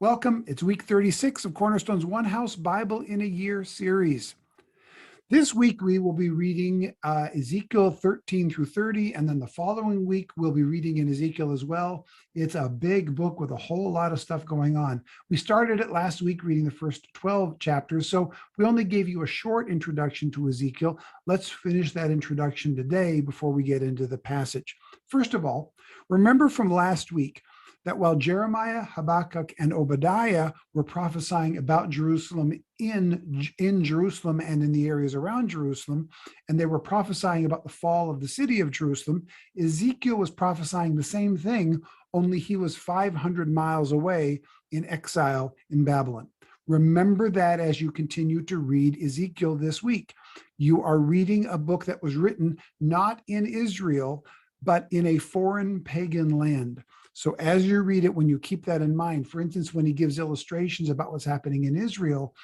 Welcome. It's week 36 of Cornerstone's One House Bible in a Year series. This week, we will be reading Ezekiel 13 through 30, and then the following week, we'll be reading in Ezekiel as well. It's a big book with a whole lot of stuff going on. We started it last week reading the first 12 chapters, so we only gave you a short introduction to Ezekiel. Let's finish that introduction today before we get into the passage. First of all, remember from last week that while Jeremiah, Habakkuk, and Obadiah were prophesying about Jerusalem in Jerusalem and in the areas around Jerusalem, and they were prophesying about the fall of the city of Jerusalem, Ezekiel was prophesying the same thing, only he was 500 miles away in exile in Babylon. Remember that as you continue to read Ezekiel this week. You are reading a book that was written not in Israel, but in a foreign pagan land. So as you read it, when you keep that in mind, for instance, when he gives illustrations about what's happening in Israel,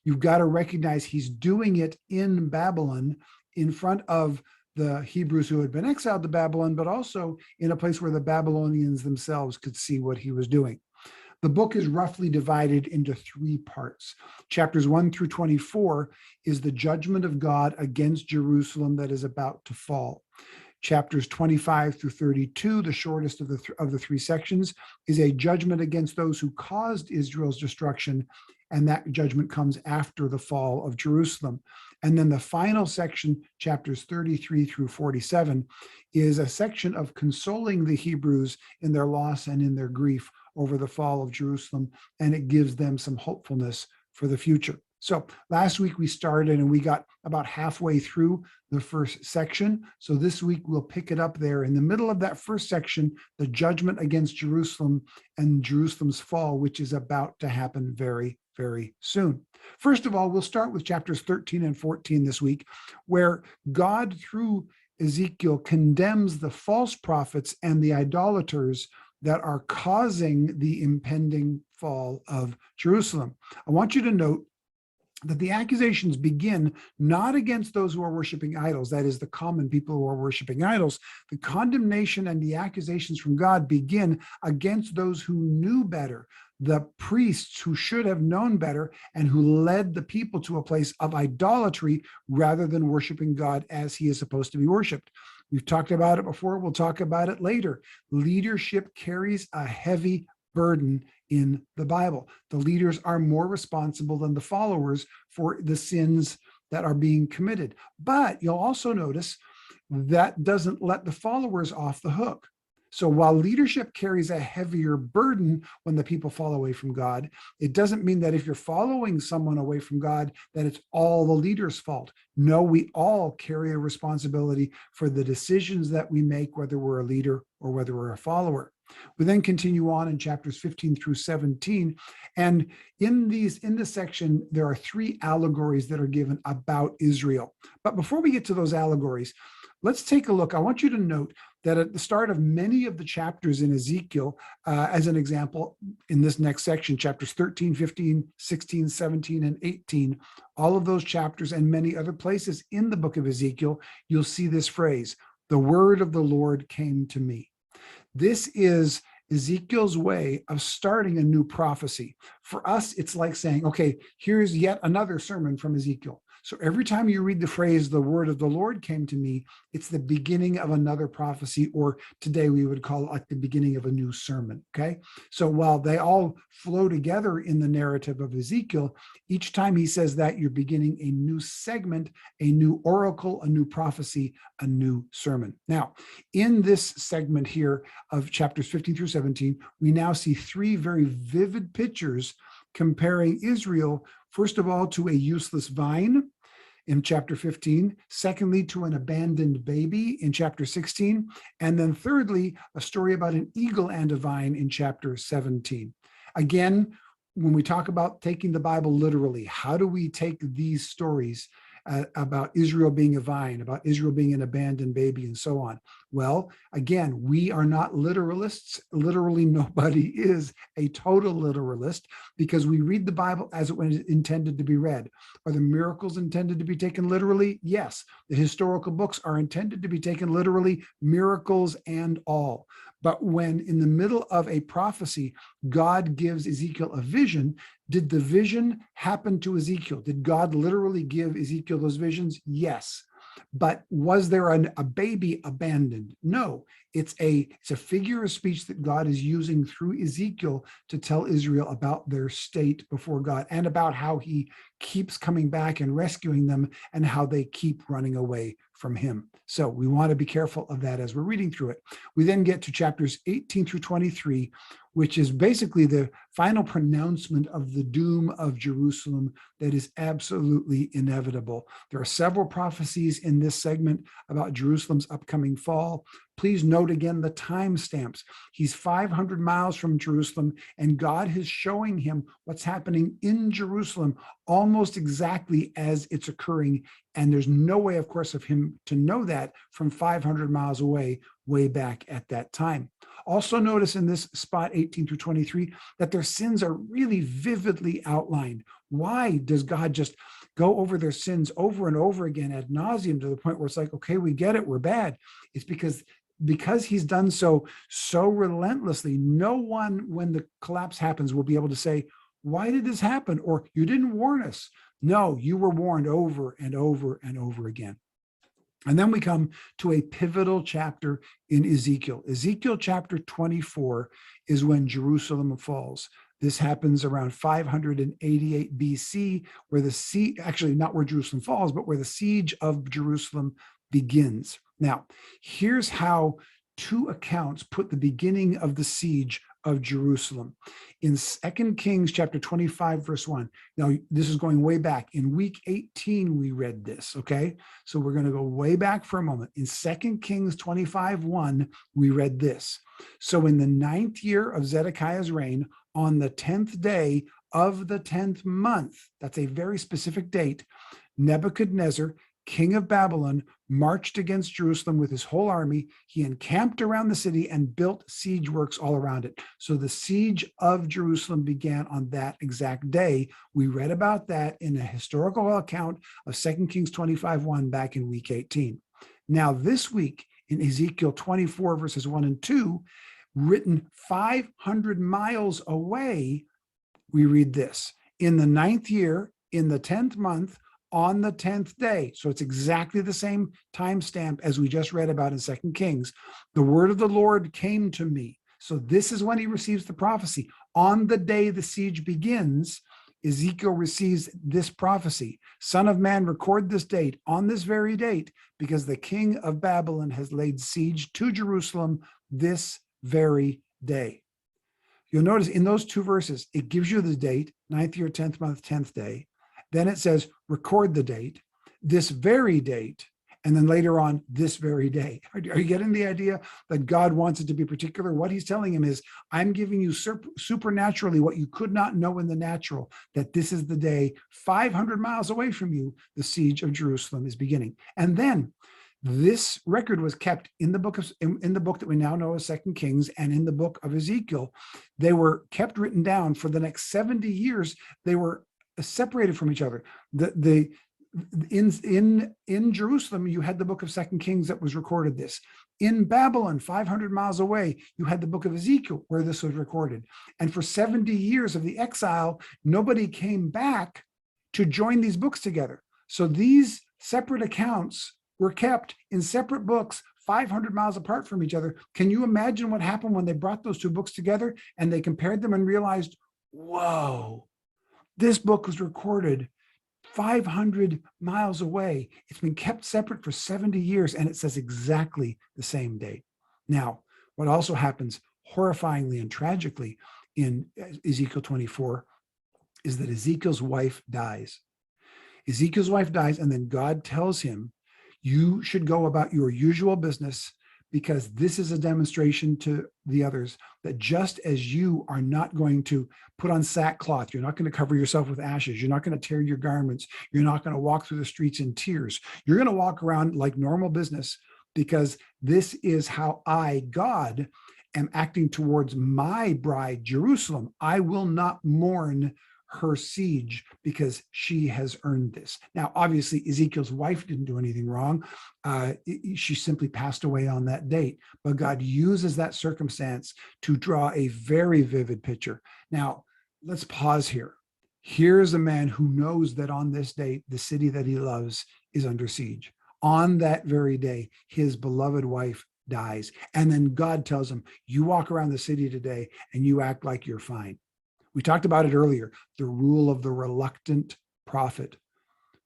you've got to recognize he's doing it in Babylon in front of the Hebrews who had been exiled to Babylon, but also in a place where the Babylonians themselves could see what he was doing. The book is roughly divided into three parts. Chapters 1 through 24 is the judgment of God against Jerusalem that is about to fall. Chapters 25 through 32, the shortest of the three sections, is a judgment against those who caused Israel's destruction, and that judgment comes after the fall of Jerusalem. And then the final section, chapters 33 through 47, is a section of consoling the Hebrews in their loss and in their grief over the fall of Jerusalem, and it gives them some hopefulness for the future. So last week we started and we got about halfway through the first section. So this week we'll pick it up there in the middle of that first section, the judgment against Jerusalem and Jerusalem's fall, which is about to happen very, very soon. First of all, we'll start with chapters 13 and 14 this week, where God, through Ezekiel, condemns the false prophets and the idolaters that are causing the impending fall of Jerusalem. I want you to note that the accusations begin not against those who are worshiping idols, that is, the common people who are worshiping idols. The condemnation and the accusations from God begin against those who knew better, the priests who should have known better and who led the people to a place of idolatry rather than worshiping God as he is supposed to be worshiped. We've talked about it before. We'll talk about it later. Leadership carries a heavy burden in the Bible. The leaders are more responsible than the followers for the sins that are being committed. But you'll also notice that doesn't let the followers off the hook. So while leadership carries a heavier burden when the people fall away from God, it doesn't mean that if you're following someone away from God, that it's all the leader's fault. No, we all carry a responsibility for the decisions that we make, whether we're a leader or whether we're a follower. We then continue on in chapters 15 through 17. And in this section, there are three allegories that are given about Israel. But before we get to those allegories, let's take a look. I want you to note that at the start of many of the chapters in Ezekiel, as an example, in this next section, chapters 13, 15, 16, 17, and 18, all of those chapters and many other places in the book of Ezekiel, you'll see this phrase, "The word of the Lord came to me." This is Ezekiel's way of starting a new prophecy. For us, it's like saying, okay, here's yet another sermon from Ezekiel. So every time you read the phrase, "the word of the Lord came to me," it's the beginning of another prophecy, or today we would call it like the beginning of a new sermon, okay? So while they all flow together in the narrative of Ezekiel, each time he says that, you're beginning a new segment, a new oracle, a new prophecy, a new sermon. Now, in this segment here of chapters 15 through 17, we now see three very vivid pictures comparing Israel, first of all, to a useless vine in chapter 15, secondly, to an abandoned baby in chapter 16, and then thirdly, a story about an eagle and a vine in chapter 17. Again, when we talk about taking the Bible literally, how do we take these stories about Israel being a vine, about Israel being an abandoned baby, and so on? Well, again, we are not literalists. Literally, nobody is a total literalist, because we read the Bible as it was intended to be read. Are the miracles intended to be taken literally? Yes. The historical books are intended to be taken literally, miracles and all. But when in the middle of a prophecy, God gives Ezekiel a vision, did the vision happen to Ezekiel? Did God literally give Ezekiel those visions? Yes. But was there a baby abandoned? No. It's a figure of speech that God is using through Ezekiel to tell Israel about their state before God and about how he keeps coming back and rescuing them and how they keep running away from him. So we want to be careful of that as we're reading through it. We then get to chapters 18 through 23, which is basically the final pronouncement of the doom of Jerusalem that is absolutely inevitable. There are several prophecies in this segment about Jerusalem's upcoming fall. Please note again the timestamps. He's 500 miles from Jerusalem, and God is showing him what's happening in Jerusalem almost exactly as it's occurring. And there's no way, of course, of him to know that from 500 miles away, way back at that time. Also notice in this spot 18 through 23 that their sins are really vividly outlined. Why does God just go over their sins over and over again ad nauseum to the point where it's like, okay, we get it, we're bad? It's because he's done so relentlessly. No one, when the collapse happens, will be able to say, why did this happen? Or you didn't warn us. No, you were warned over and over and over again. And then we come to a pivotal chapter in Ezekiel. Ezekiel chapter 24 is when Jerusalem falls. This happens around 588 BC, where the siege, actually not where Jerusalem falls, but where the siege of Jerusalem begins. Now, here's how two accounts put the beginning of the siege of Jerusalem. In 2 Kings chapter 25, verse 1. Now, this is going way back. In week 18, we read this, okay? So we're going to go way back for a moment. In 2 Kings 25, 1, we read this. So in the 9th year of Zedekiah's reign, on the 10th day of the 10th month, that's a very specific date, Nebuchadnezzar, king of Babylon, marched against Jerusalem with his whole army. He encamped around the city and built siege works all around it. So the siege of Jerusalem began on that exact day. We read about that in a historical account of 2 Kings 25:1 back in week 18. Now this week in Ezekiel 24 verses 1 and 2, written 500 miles away, we read this. In the 9th year, in the 10th month, on the 10th day. So it's exactly the same timestamp as we just read about in 2 Kings. The word of the Lord came to me. So this is when he receives the prophecy. On the day the siege begins, Ezekiel receives this prophecy. Son of man, record this date on this very date, because the king of Babylon has laid siege to Jerusalem this very day. You'll notice in those two verses, it gives you the date, 9th year, 10th month, 10th day. Then it says, record the date, this very date, and then later on, this very day. Are you getting the idea that God wants it to be particular? What he's telling him is, I'm giving you supernaturally what you could not know in the natural, that this is the day 500 miles away from you, the siege of Jerusalem is beginning. And then this record was kept in the book that we now know as 2 Kings and in the book of Ezekiel. They were kept written down for the next 70 years. They were separated from each other. In Jerusalem, you had the book of 2 Kings that was recorded this. In Babylon, 500 miles away, you had the book of Ezekiel where this was recorded. And for 70 years of the exile, nobody came back to join these books together. So these separate accounts were kept in separate books 500 miles apart from each other. Can you imagine what happened when they brought those two books together and they compared them and realized, whoa, this book was recorded 500 miles away. It's been kept separate for 70 years, and it says exactly the same date. Now, what also happens horrifyingly and tragically in Ezekiel 24 is that Ezekiel's wife dies. Ezekiel's wife dies, and then God tells him, you should go about your usual business, because this is a demonstration to the others that just as you are not going to put on sackcloth, you're not going to cover yourself with ashes, you're not going to tear your garments, you're not going to walk through the streets in tears, you're going to walk around like normal business, because this is how I, God, am acting towards my bride, Jerusalem. I will not mourn her siege because she has earned this. Now, obviously, Ezekiel's wife didn't do anything wrong. She simply passed away on that date. But God uses that circumstance to draw a very vivid picture. Now, let's pause here. Here's a man who knows that on this date, the city that he loves is under siege. On that very day, his beloved wife dies. And then God tells him, you walk around the city today and you act like you're fine. We talked about it earlier, the rule of the reluctant prophet.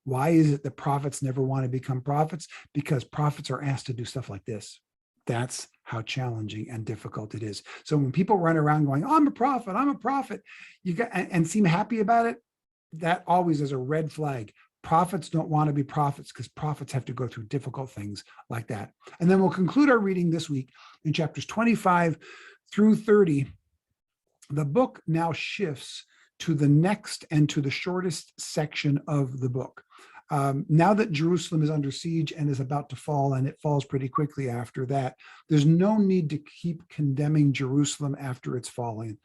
Why is it that prophets never want to become prophets? Because prophets are asked to do stuff like this. That's how challenging and difficult it is. So when people run around going, oh, I'm a prophet, and seem happy about it, that always is a red flag. Prophets don't want to be prophets because prophets have to go through difficult things like that. And then we'll conclude our reading this week in chapters 25 through 30. The book now shifts to the next and to the shortest section of the book. Now that Jerusalem is under siege and is about to fall, and it falls pretty quickly after that, there's no need to keep condemning Jerusalem after it's fallen.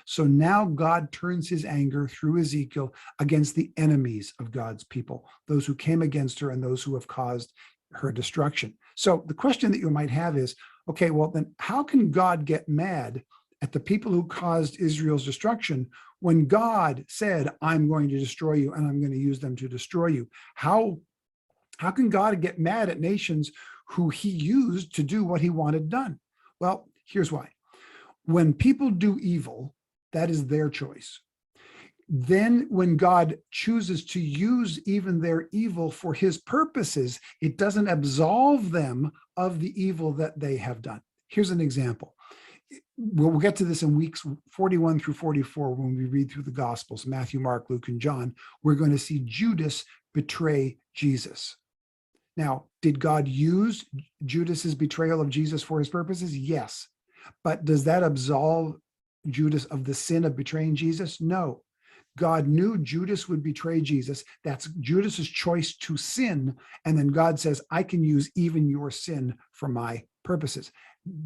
So now God turns his anger through Ezekiel against the enemies of God's people, those who came against her and those who have caused her destruction. So the question that you might have is, okay, well then how can God get mad at the people who caused Israel's destruction when God said, I'm going to destroy you and I'm going to use them to destroy you? How can God get mad at nations who he used to do what he wanted done? Well, here's why. When people do evil, that is their choice. Then when God chooses to use even their evil for his purposes, it doesn't absolve them of the evil that they have done. Here's an example. We'll get to this in weeks 41 through 44 when we read through the Gospels, Matthew, Mark, Luke, and John. We're going to see Judas betray Jesus. Now, did God use Judas's betrayal of Jesus for his purposes? Yes. But does that absolve Judas of the sin of betraying Jesus? No. God knew Judas would betray Jesus. That's Judas's choice to sin. And then God says, I can use even your sin for my purposes.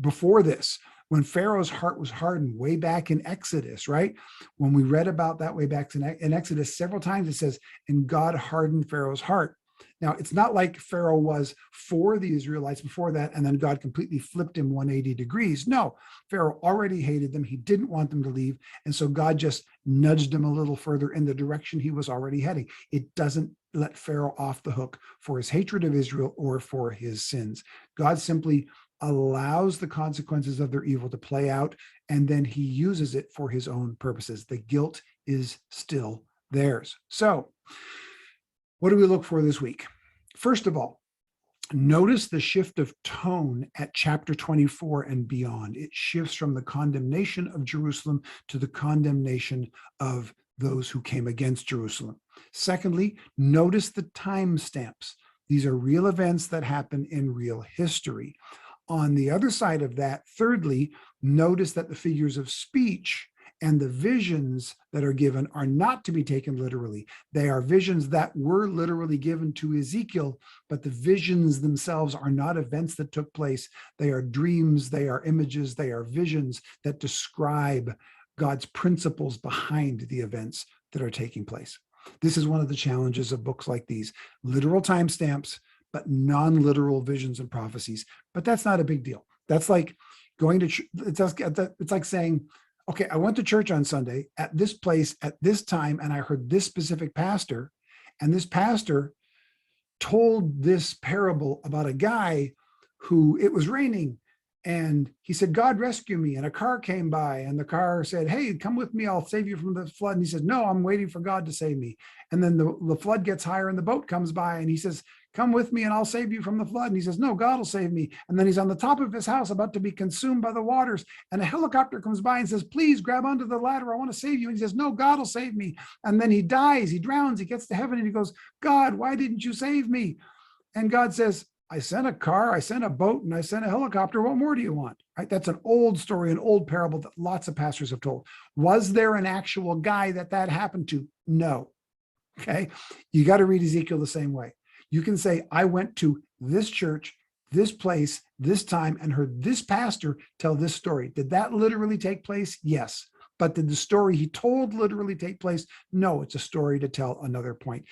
Before this, when Pharaoh's heart was hardened way back in Exodus, right? When we read about that way back in Exodus, several times it says, and God hardened Pharaoh's heart. Now, it's not like Pharaoh was for the Israelites before that, and then God completely flipped him 180 degrees. No, Pharaoh already hated them. He didn't want them to leave. And so God just nudged him a little further in the direction he was already heading. It doesn't let Pharaoh off the hook for his hatred of Israel or for his sins. God simply allows the consequences of their evil to play out, and then he uses it for his own purposes. The guilt is still theirs. So what do we look for this week? First of all, notice the shift of tone at chapter 24 and beyond. It shifts from the condemnation of Jerusalem to the condemnation of those who came against Jerusalem. Secondly, notice the timestamps. These are real events that happen in real history. On the other side of that, thirdly, notice that the figures of speech and the visions that are given are not to be taken literally. They are visions that were literally given to Ezekiel, but the visions themselves are not events that took place. They are dreams, they are images, they are visions that describe God's principles behind the events that are taking place. This is one of the challenges of books like these: literal timestamps, but non-literal visions and prophecies. But that's not a big deal. That's like going to, it's like saying, okay, I went to church on Sunday at this place at this time, and I heard this specific pastor, and this pastor told this parable about a guy who, it was raining, and he said, God rescue me. And a car came by, and the car said, hey, come with me, I'll save you from the flood. And he says, no, I'm waiting for God to save me. And then the flood gets higher, and the boat comes by, and he says, come with me and I'll save you from the flood. And he says, no, God will save me. And then he's on the top of his house about to be consumed by the waters. And a helicopter comes by and says, please grab onto the ladder. I want to save you. And he says, no, God will save me. And then he dies, he drowns, he gets to heaven, and he goes, God, why didn't you save me? And God says, I sent a car, I sent a boat, and I sent a helicopter. What more do you want? Right? That's an old story, an old parable that lots of pastors have told. Was there an actual guy that happened to? No. Okay. You got to read Ezekiel the same way. You can say, I went to this church, this place, this time, and heard this pastor tell this story. Did that literally take place? Yes. But did the story he told literally take place? No, it's a story to tell another point.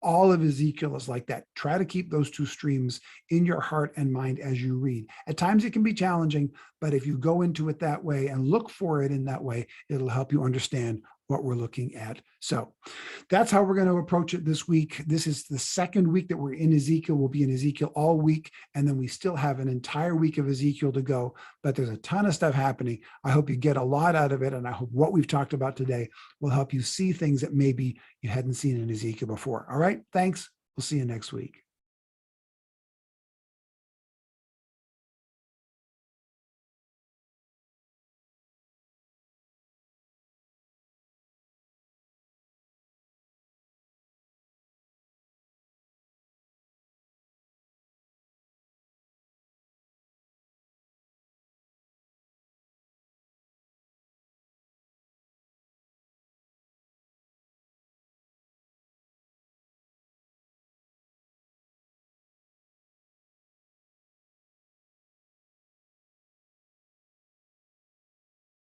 All of Ezekiel is like that. Try to keep those two streams in your heart and mind as you read. At times it can be challenging, but if you go into it that way and look for it in that way, it'll help you understand what we're looking at. So that's how we're going to approach it this week. This is the second week that we're in Ezekiel. We'll be in Ezekiel all week, and then we still have an entire week of Ezekiel to go, but there's a ton of stuff happening. I hope you get a lot out of it, and I hope what we've talked about today will help you see things that maybe you hadn't seen in Ezekiel before. All right, thanks. We'll see you next week.